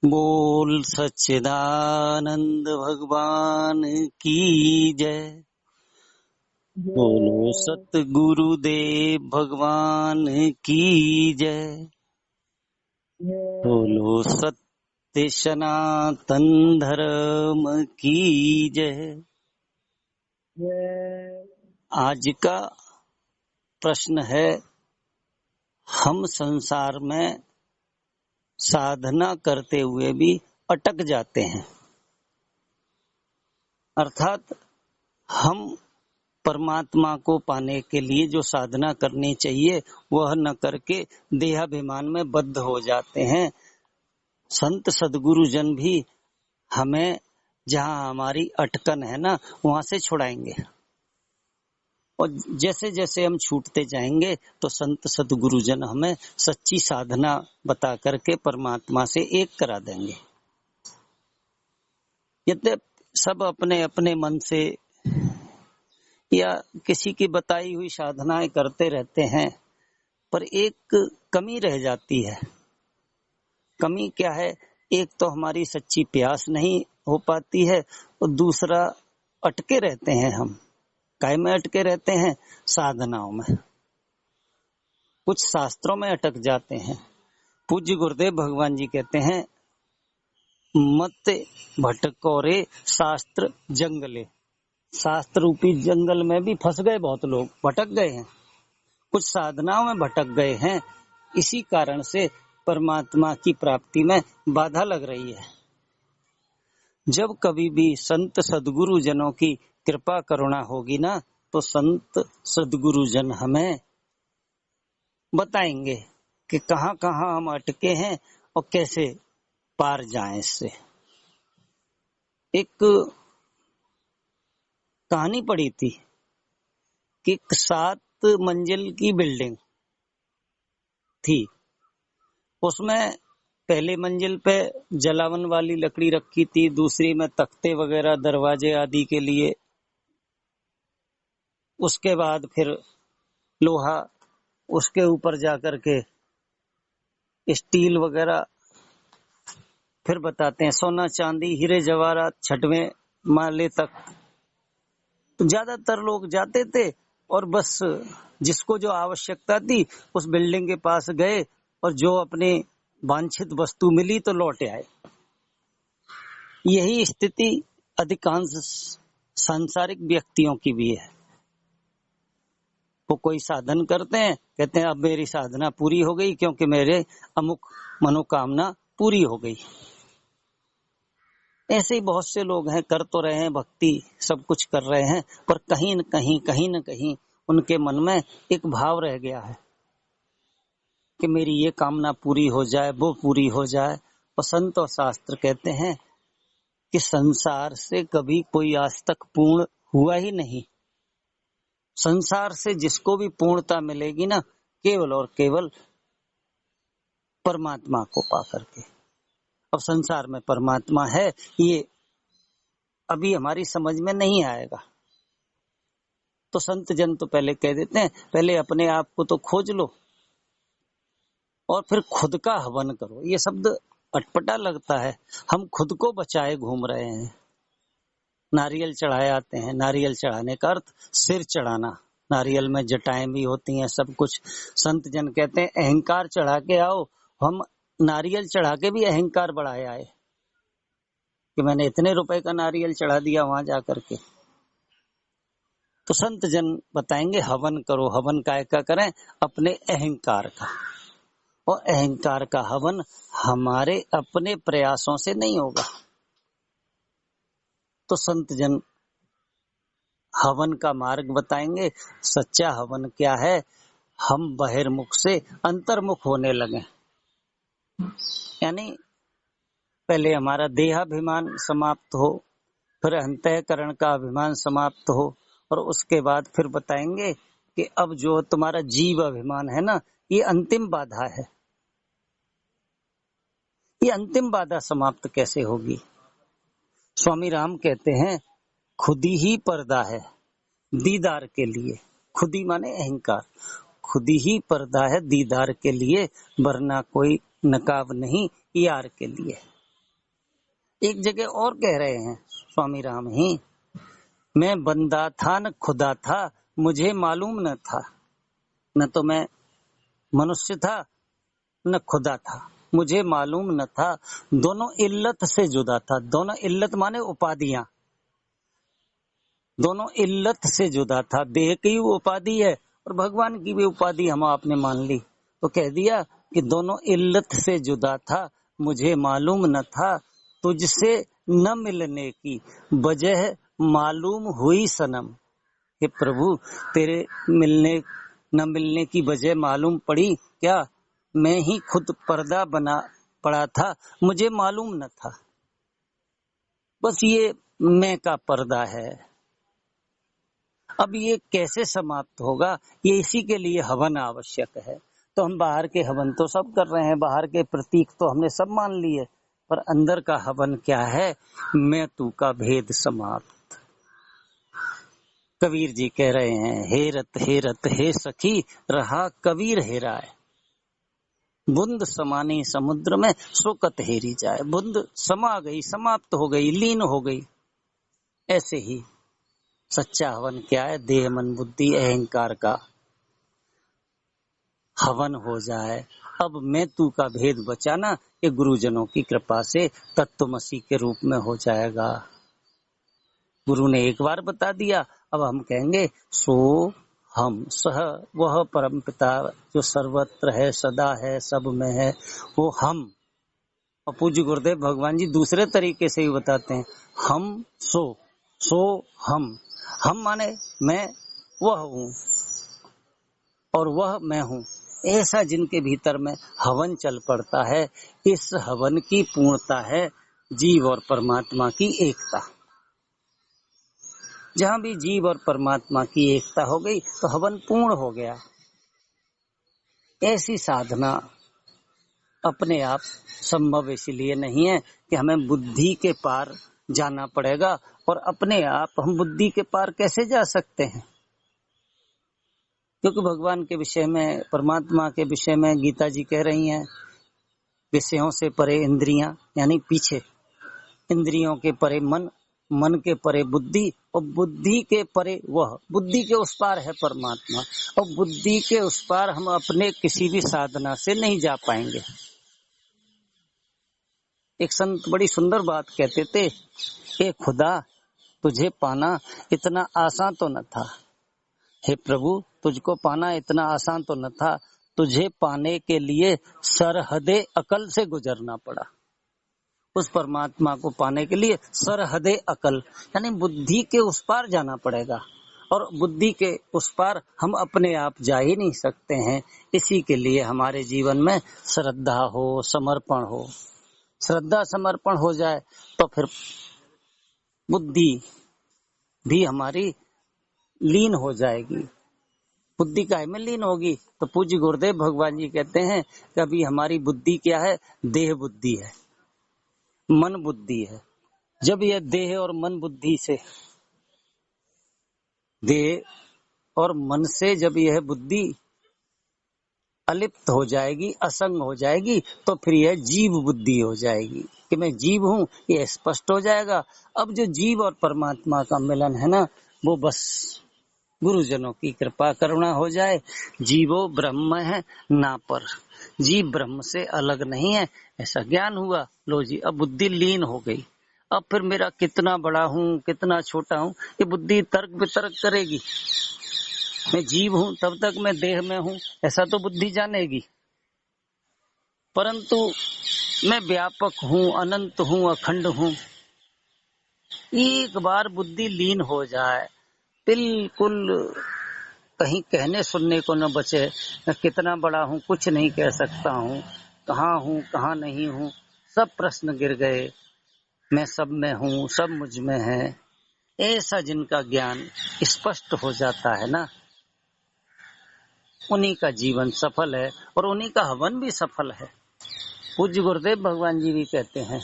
बोल सच्चिदानंद भगवान की जय। बोलो सतगुरुदेव भगवान की जय। बोलो सत्य सनातन धर्म की जय। आज का प्रश्न है, हम संसार में साधना करते हुए भी अटक जाते हैं, अर्थात हम परमात्मा को पाने के लिए जो साधना करनी चाहिए वह न करके देहाभिमान में बद्ध हो जाते हैं। संत सद्गुरु जन भी हमें जहाँ हमारी अटकन है ना, वहां से छुड़ाएंगे, और जैसे जैसे हम छूटते जाएंगे तो संत सद्गुरु जन हमें सच्ची साधना बता करके परमात्मा से एक करा देंगे। यद्यपि सब अपने अपने मन से या किसी की बताई हुई साधनाएं करते रहते हैं, पर एक कमी रह जाती है। कमी क्या है? एक तो हमारी सच्ची प्यास नहीं हो पाती है, और दूसरा अटके रहते हैं हम। काय में अटके रहते हैं? साधनाओं में, कुछ शास्त्रों में अटक जाते हैं। पूज्य गुरुदेव भगवान जी कहते हैं, मत भटको रे शास्त्र जंगले। शास्त्र रूपी जंगल में भी फंस गए बहुत लोग, भटक गए हैं, कुछ साधनाओं में भटक गए हैं। इसी कारण से परमात्मा की प्राप्ति में बाधा लग रही है। जब कभी भी संत सद्गुरु जनों की कृपा करुणा होगी ना, तो संत सद्गुरु जन हमें बताएंगे कि कहां कहां हम अटके हैं और कैसे पार जाएं इससे। एक कहानी पढ़ी थी कि 7 मंजिल की बिल्डिंग थी, उसमें पहले मंजिल पे जलावन वाली लकड़ी रखी थी, दूसरी में तख्ते वगैरह दरवाजे आदि के लिए, उसके बाद फिर लोहा, उसके ऊपर जाकर के स्टील वगैरह, फिर बताते हैं सोना चांदी हीरे जवाहरात 6वें माले तक। तो ज्यादातर लोग जाते थे और बस जिसको जो आवश्यकता थी उस बिल्डिंग के पास गए, और जो अपने वांछित वस्तु मिली तो लौट आए। यही स्थिति अधिकांश सांसारिक व्यक्तियों की भी है। वो कोई साधन करते हैं, कहते हैं अब मेरी साधना पूरी हो गई क्योंकि मेरे अमुक मनोकामना पूरी हो गई। ऐसे ही बहुत से लोग हैं, कर तो रहे हैं भक्ति, सब कुछ कर रहे हैं, पर कहीं न कहीं उनके मन में एक भाव रह गया है कि मेरी ये कामना पूरी हो जाए, वो पूरी हो जाए। और संत और शास्त्र कहते हैं कि संसार से कभी कोई आज तक पूर्ण हुआ ही नहीं। संसार से जिसको भी पूर्णता मिलेगी ना, केवल और केवल परमात्मा को पा करके। अब संसार में परमात्मा है, ये अभी हमारी समझ में नहीं आएगा, तो संत जन तो पहले कह देते हैं, पहले अपने आप को तो खोज लो और फिर खुद का हवन करो। ये शब्द अटपटा लगता है, हम खुद को बचाए घूम रहे हैं। नारियल चढ़ाए आते हैं, नारियल चढ़ाने का अर्थ सिर चढ़ाना, नारियल में जटाएं भी होती हैं, सब कुछ। संत जन कहते हैं अहंकार चढ़ा के आओ। हम नारियल चढ़ा के भी अहंकार बढ़ाए आए कि मैंने इतने रुपए का नारियल चढ़ा दिया वहां जाकर के। तो संत जन बताएंगे हवन करो। हवन काय का करें? अपने अहंकार का। और अहंकार का हवन हमारे अपने प्रयासों से नहीं होगा। तो संत जन हवन का मार्ग बताएंगे। सच्चा हवन क्या है? हम बहिर्मुख से अंतर्मुख होने लगे, यानी पहले हमारा देहाभिमान समाप्त हो, फिर अंतःकरण का अभिमान समाप्त हो, और उसके बाद फिर बताएंगे कि अब जो तुम्हारा जीव अभिमान है ना, ये अंतिम बाधा है। ये अंतिम बाधा समाप्त कैसे होगी? स्वामी राम कहते हैं, खुदी ही पर्दा है दीदार के लिए। खुदी माने अहंकार। खुदी ही पर्दा है दीदार के लिए, वरना कोई नकाब नहीं यार के लिए। एक जगह और कह रहे हैं स्वामी राम ही, मैं बंदा था न खुदा था, मुझे मालूम न था। न तो मैं मनुष्य था न खुदा था, मुझे मालूम न था। दोनों इल्लत से जुदा था। दोनों इल्लत माने उपाधियां, दोनों इल्लत से जुदा था। देह की उपाधि है और भगवान की भी उपाधि हम आपने मान ली, तो कह दिया कि दोनों इल्लत से जुदा था, मुझे मालूम न था। तुझसे न मिलने की वजह मालूम हुई सनम। हे प्रभु, तेरे मिलने न मिलने की वजह मालूम पड़ी क्या? मैं ही खुद पर्दा बना पड़ा था, मुझे मालूम न था। बस ये मैं का पर्दा है। अब ये कैसे समाप्त होगा? ये इसी के लिए हवन आवश्यक है। तो हम बाहर के हवन तो सब कर रहे हैं, बाहर के प्रतीक तो हमने सब मान लिए, पर अंदर का हवन क्या है? मैं तू का भेद समाप्त। कबीर जी कह रहे हैं, हे रत हे सखी, रहा कबीर हेराए। बूंद समानी समुद्र में सोकत हेरी जाए। बूंद समा गई, समाप्त हो गई, लीन हो गई। ऐसे ही सच्चा हवन क्या है? देह मन बुद्धि अहंकार का हवन हो जाए। अब मैं तू का भेद बचाना ये गुरुजनों की कृपा से तत्वमसी के रूप में हो जाएगा। गुरु ने एक बार बता दिया, अब हम कहेंगे सो हम सह वह परम पिता जो सर्वत्र है, सदा है, सब में है, वो हम। और पूज्य गुरुदेव भगवान जी दूसरे तरीके से ही बताते हैं, हम सो हम माने मैं वह हूँ और वह मैं हूँ। ऐसा जिनके भीतर में हवन चल पड़ता है, इस हवन की पूर्णता है जीव और परमात्मा की एकता। जहां भी जीव और परमात्मा की एकता हो गई तो हवन पूर्ण हो गया। ऐसी साधना अपने आप संभव इसलिए नहीं है कि हमें बुद्धि के पार जाना पड़ेगा, और अपने आप हम बुद्धि के पार कैसे जा सकते हैं? क्योंकि भगवान के विषय में, परमात्मा के विषय में गीता जी कह रही हैं, विषयों से परे इंद्रियां, यानी पीछे, इंद्रियों के परे मन, मन के परे बुद्धि, और बुद्धि के परे वह, बुद्धि के उस पार है परमात्मा। और बुद्धि के उस पार हम अपने किसी भी साधना से नहीं जा पाएंगे। एक संत बड़ी सुंदर बात कहते थे, ए खुदा, तुझे पाना इतना आसान तो न था। हे प्रभु, तुझको पाना इतना आसान तो न था। तुझे पाने के लिए सरहदे अकल से गुजरना पड़ा। उस परमात्मा को पाने के लिए सरहदे अकल, यानी बुद्धि के उस पार जाना पड़ेगा। और बुद्धि के उस पार हम अपने आप जा ही नहीं सकते हैं। इसी के लिए हमारे जीवन में श्रद्धा हो, समर्पण हो। श्रद्धा समर्पण हो जाए तो फिर बुद्धि भी हमारी लीन हो जाएगी। बुद्धि काहे में लीन होगी? तो पूज्य गुरुदेव भगवान जी कहते हैं कि अभी हमारी बुद्धि क्या है? देह बुद्धि है, मन बुद्धि है। जब यह देह और मन बुद्धि से, देह और मन से जब यह बुद्धि अलिप्त हो जाएगी, असंग हो जाएगी, तो फिर यह जीव बुद्धि हो जाएगी कि मैं जीव हूँ, यह स्पष्ट हो जाएगा। अब जो जीव और परमात्मा का मिलन है ना, वो बस गुरुजनों की कृपा करुणा हो जाए। जीवो ब्रह्म है ना पर, जीव ब्रह्म से अलग नहीं है, ऐसा ज्ञान हुआ। लो जी, अब बुद्धि लीन हो गई। अब फिर मेरा कितना बड़ा हूँ, कितना छोटा हूँ, ये बुद्धि तर्क वितर्क करेगी। मैं जीव हूँ तब तक मैं देह में हूँ, ऐसा तो बुद्धि जानेगी। परंतु मैं व्यापक हूँ, अनंत हूँ, अखंड हूँ। एक बार बुद्धि लीन हो जाए, बिल्कुल कहीं कहने सुनने को न बचे। मैं कितना बड़ा हूँ कुछ नहीं कह सकता हूँ, कहाँ हूँ कहाँ नहीं हूँ, सब प्रश्न गिर गए। मैं सब में हूँ, सब मुझ में है। ऐसा जिनका ज्ञान स्पष्ट हो जाता है ना, उन्हीं का जीवन सफल है और उन्हीं का हवन भी सफल है। पूज्य गुरुदेव भगवान जी भी कहते हैं,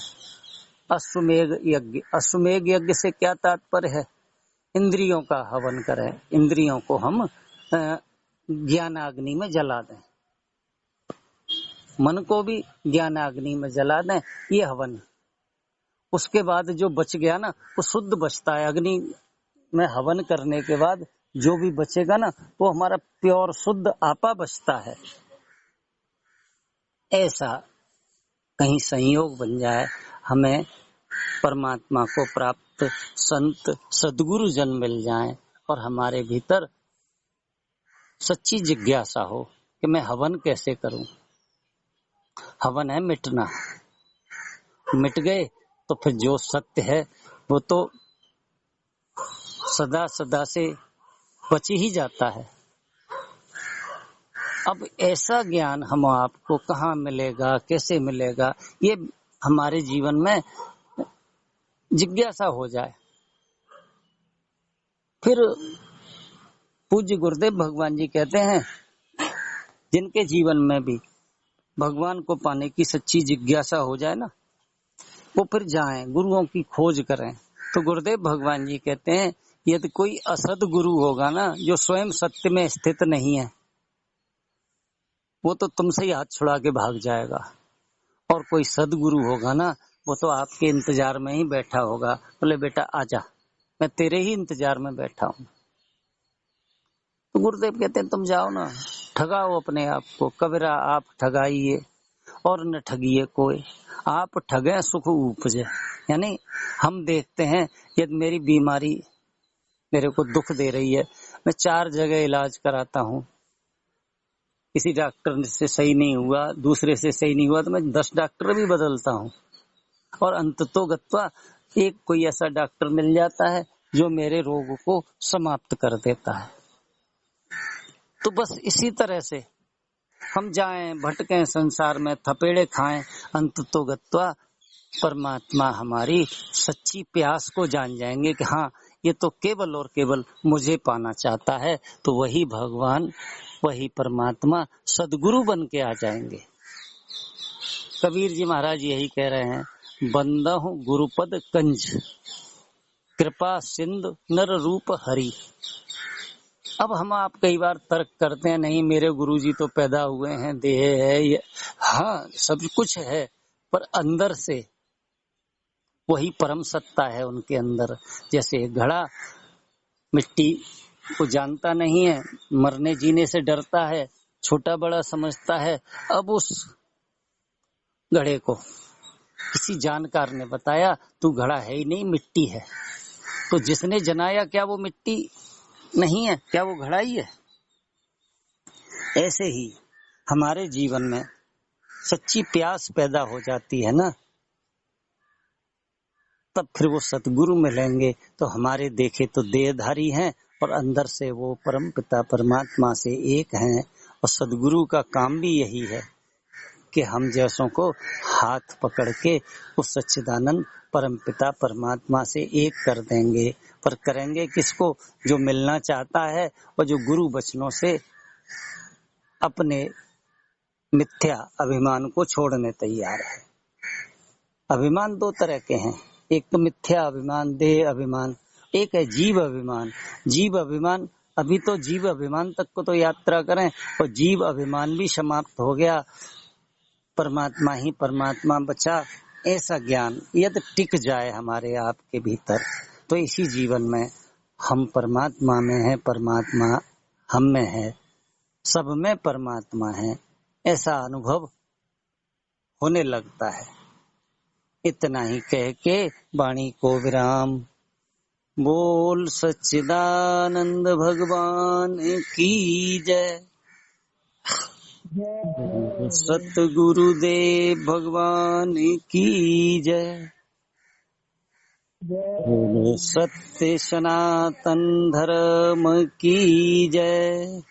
अश्वमेघ यज्ञ। अश्वमेघ यज्ञ से क्या तात्पर्य है? इंद्रियों का हवन करें, इंद्रियों को हम ज्ञानाग्नि में जला दें, मन को भी ज्ञानाग्नि में जला दें, ये हवन। उसके बाद जो बच गया ना वो शुद्ध बचता है। अग्नि में हवन करने के बाद जो भी बचेगा ना वो हमारा प्योर शुद्ध आपा बचता है। ऐसा कहीं संयोग बन जाए, हमें परमात्मा को प्राप्त संत सद्गुरु जन मिल जाएं और हमारे भीतर सच्ची जिज्ञासा हो कि मैं हवन कैसे करूं। हवन है मिटना, मिट गए तो फिर जो सत्य है वो तो सदा सदा से बच ही जाता है। अब ऐसा ज्ञान हम आपको कहाँ मिलेगा, कैसे मिलेगा, ये हमारे जीवन में जिज्ञासा हो जाए। फिर पूज्य गुरुदेव भगवान जी कहते हैं जिनके जीवन में भी भगवान को पाने की सच्ची जिज्ञासा हो जाए ना, वो फिर जाएं गुरुओं की खोज करें। तो गुरुदेव भगवान जी कहते हैं यदि कोई असद गुरु होगा ना जो स्वयं सत्य में स्थित नहीं है, वो तो तुमसे ही हाथ छुड़ा के भाग जाएगा। और कोई सदगुरु होगा ना वो तो आपके इंतजार में ही बैठा होगा, बोले बेटा आजा, मैं तेरे ही इंतजार में बैठा हूँ। तो गुरुदेव कहते हैं तुम जाओ ना, ठगाओ अपने आप को। कबीरा आप ठगाइए और न ठगिए कोई, आप ठगे सुख उपजे। यानी हम देखते हैं यदि मेरी बीमारी मेरे को दुख दे रही है, मैं 4 जगह इलाज कराता हूँ, किसी डॉक्टर से सही नहीं हुआ, दूसरे से सही नहीं हुआ, तो मैं 10 डॉक्टर भी बदलता हूँ और अंततो गत्वा एक कोई ऐसा डॉक्टर मिल जाता है जो मेरे रोग को समाप्त कर देता है। तो बस इसी तरह से हम जाएं, भटकें संसार में, थपेड़े खाएं, अंततो गत्वा परमात्मा हमारी सच्ची प्यास को जान जाएंगे कि हाँ ये तो केवल और केवल मुझे पाना चाहता है। तो वही भगवान, वही परमात्मा सदगुरु बन के आ जाएंगे। कबीर जी महाराज यही कह रहे हैं, बंदा हूँ गुरुपद कंज, कृपा सिंधु नर रूप हरि। अब हम आप कई बार तर्क करते हैं नहीं मेरे गुरुजी तो पैदा हुए हैं, देह है, ये हाँ सब कुछ है, पर अंदर से वही परम सत्ता है उनके अंदर। जैसे घड़ा मिट्टी को जानता नहीं है, मरने जीने से डरता है, छोटा बड़ा समझता है। अब उस घड़े को किसी जानकार ने बताया तू घड़ा है ही नहीं, मिट्टी है। तो जिसने जनाया क्या वो मिट्टी नहीं है, क्या वो घड़ा ही है? ऐसे ही हमारे जीवन में सच्ची प्यास पैदा हो जाती है ना, तब फिर वो सतगुरु मिलेंगे तो हमारे देखे तो देहधारी हैं और अंदर से वो परम पिता परमात्मा से एक हैं। और सदगुरु का काम भी यही है कि हम जैसों को हाथ पकड़ के उस सच्चिदानंद परम पिता परमात्मा से एक कर देंगे। पर करेंगे किसको? जो मिलना चाहता है और जो गुरु वचनों से अपने मिथ्या अभिमान को छोड़ने तैयार है। अभिमान 2 तरह के हैं, एक तो मिथ्या अभिमान, देह अभिमान, एक है जीव अभिमान। जीव अभिमान, अभी तो जीव अभिमान तक को तो यात्रा करें और जीव अभिमान भी समाप्त हो गया, परमात्मा ही परमात्मा बचा। ऐसा ज्ञान यदि टिक जाए हमारे आपके भीतर तो इसी जीवन में हम परमात्मा में हैं, परमात्मा हम में है, सब में परमात्मा है, ऐसा अनुभव होने लगता है। इतना ही कह के वाणी को विराम। बोल सच्चिदानंद भगवान की जय। सतगुरुदेव भगवान की जय। सत्य सनातन धर्म की जय।